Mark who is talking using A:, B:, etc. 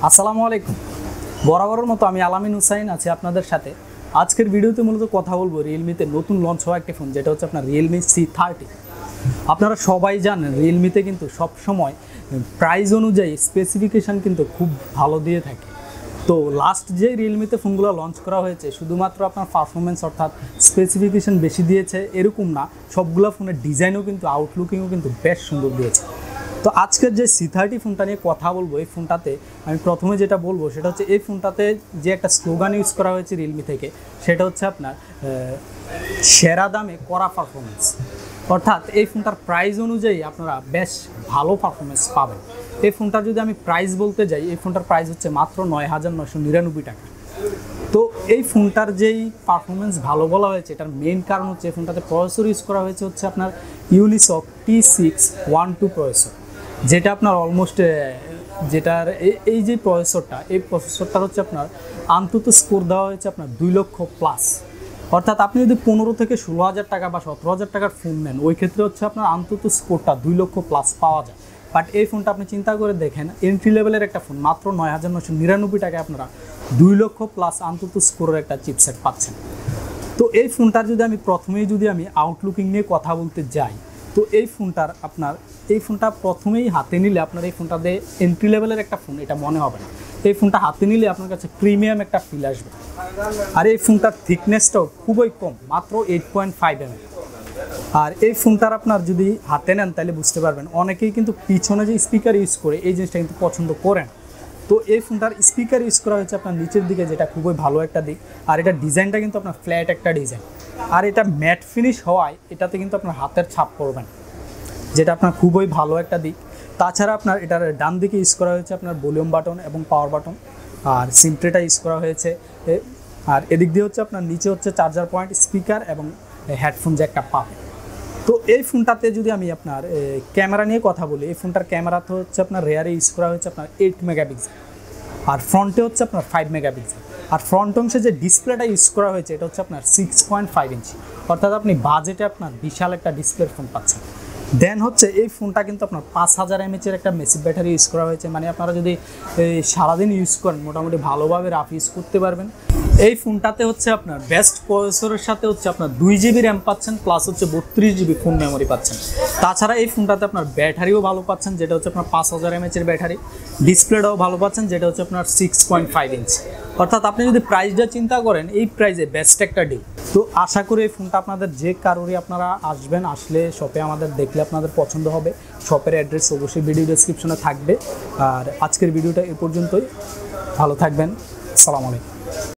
A: আসসালামু আলাইকুম। বরাবরের মতো আমি আলামিন হুসাইন আছি আপনাদের সাথে। আজকের ভিডিওতে মূলত কথা বলবো রিয়েলমিতে নতুন লঞ্চ হওয়া একটা ফোন, যেটা হচ্ছে আপনার Realme C30। আপনারা সবাই জানেন রিয়েলমিতে কিন্তু সবসময় প্রাইস অনুযায়ী স্পেসিফিকেশান কিন্তু খুব ভালো দিয়ে থাকে। তো লাস্ট যে রিয়েলমিতে ফোনগুলো লঞ্চ করা হয়েছে শুধুমাত্র আপনার পারফরমেন্স অর্থাৎ স্পেসিফিকেশান বেশি দিয়েছে এরকম না, সবগুলো ফোনের ডিজাইনও কিন্তু আউটলুকিংও কিন্তু বেশ সুন্দর দিয়েছে। তো আজকের যে C30 ফোনটা নিয়ে কথা বলবো, এই ফোনটাতে আমি প্রথমে যেটা বলবো সেটা হচ্ছে এই ফোনটাতে যে একটা স্লোগান ইউজ করা হয়েছে রিয়েলমি থেকে, সেটা হচ্ছে আপনার সেরা দামে কড়া পারফরমেন্স। অর্থাৎ এই ফোনটার প্রাইস অনুযায়ী আপনারা বেশ ভালো পারফরমেন্স পাবেন। এই ফোনটার যদি আমি প্রাইস বলতে যাই, এই ফোনটার প্রাইস হচ্ছে মাত্র ৯,৯৯৯ টাকা। তো এই ফোনটার যেই পারফরমেন্স ভালো বলা হয়েছে, এটার মেইন কারণ হচ্ছে এই ফোনটাতে প্রসেসর ইউজ করা হয়েছে হচ্ছে আপনার ইউনিসক T612 প্রসেসর, যেটা আপনার অলমোস্ট যেটার এই যে প্রসেসরটা, এই প্রসেসরটার হচ্ছে আপনার আন্তত স্কোর দেওয়া হয়েছে আপনার 2 লক্ষ প্লাস। অর্থাৎ আপনি যদি 15 থেকে 16,000 টাকা বা 17,000 টাকার ফোন নেন, ওই ক্ষেত্রে হচ্ছে আপনার অন্তত স্কোরটা 2 লক্ষ প্লাস পাওয়া যায়। বাট এই ফোনটা আপনি চিন্তা করে দেখেন, এন্ট্রি লেভেলের একটা ফোন মাত্র ৯,৯৯৯ টাকায় আপনারা 2 লক্ষ প্লাস অন্তত স্কোরের একটা চিপসেট পাচ্ছেন। তো এই ফোনটার যদি আমি প্রথমেই আউটলুকিং নিয়ে কথা বলতে যাই, তো এই ফোনটা প্রথমেই হাতে নিলে আপনার এই ফোনটাতে এন্ট্রি লেভেলের একটা ফোন এটা মনে হবে না। এই ফোনটা হাতে নিলে আপনার কাছে প্রিমিয়াম একটা ফিল আসবে। আর এই ফোনটার থিকনেসটাও খুবই কম, মাত্র 8.5 mm। আর এই ফোনটার আপনার যদি হাতে নেন তাহলে বুঝতে পারবেন, অনেকেই কিন্তু পিছনে যে স্পিকার ইউজ করে এই জিনিসটা কিন্তু পছন্দ করেন। তো এই ফোনটার স্পিকার ইউজ করা হয়েছে আপনার নিচের দিকে, যেটা খুবই ভালো একটা দিক। আর এটা ডিজাইনটা কিন্তু আপনার ফ্ল্যাট একটা ডিজাইন, আর এটা ম্যাট ফিনিশ হওয়ায় এটাতে কিন্তু আপনার হাতের ছাপ পড়বে না, যেটা আপনার খুবই ভালো একটা দিক। তাছাড়া আপনার এটার ডান দিকে ইউজ করা হয়েছে আপনার ভলিউম বাটন এবং পাওয়ার বাটন, আর সিম ট্রেটা ইউজ করা হয়েছে। আর এদিক দিয়ে হচ্ছে আপনার নিচে হচ্ছে চার্জার পয়েন্ট, স্পিকার এবং হেডফোন যে একটা পাবে। তো এই ফোনটাতে যদি আমি আপনার ক্যামেরা নিয়ে কথা বলি, এই ফোনটার ক্যামেরা তো হচ্ছে আপনার রেয়ারে ইউজ করা হয়েছে আপনার 8 মেগাপিক্সেল, আর ফ্রন্টে হচ্ছে আপনার 5 মেগাপিক্সেল। আর ফ্রন্ট অংশে যে ডিসপ্লেটা ইউজ করা হয়েছে এটা হচ্ছে আপনার 6.5 ইঞ্চি, অর্থাৎ আপনি বাজেটে আপনার বিশাল একটা ডিসপ্লের ফোন পাচ্ছেন। দেন হচ্ছে এই ফোনটা কিন্তু আপনার 5000 mAh একটা মেসিভ ব্যাটারি ইউজ করা হয়েছে, মানে আপনারা যদি সারাদিন ইউজ করেন মোটামুটি ভালোভাবে রাফ ইউজ করতে পারবেন। এই ফোনটাতে হচ্ছে আপনার বেস্ট প্রসেসরের সাথে হচ্ছে আপনার 2 GB র্যাম পাচ্ছেন, প্লাস হচ্ছে 32 GB ফোন মেমোরি পাচ্ছেন। তাছাড়া এই ফোনটাতে আপনার ব্যাটারিও ভালো পাচ্ছেন, যেটা হচ্ছে আপনার 5000 mAh ব্যাটারি। ডিসপ্লেটাও ভালো পাচ্ছেন, যেটা হচ্ছে আপনার 6.5 ইঞ্চি। অর্থাৎ আপনি যদি প্রাইসটা চিন্তা করেন, এই প্রাইসে বেস্ট একটা ডিল। তো আশা করি এই ফোনটা আপনাদের যে কারোরই আপনারা আসবেন, আসলে শপে আমাদের দেখলে আপনাদের পছন্দ হবে। শপের অ্যাড্রেস অবশ্যই ভিডিও ডেসক্রিপশনে থাকবে। আর আজকের ভিডিওটা এ পর্যন্তই। ভালো থাকবেন। আসসালামু আলাইকুম।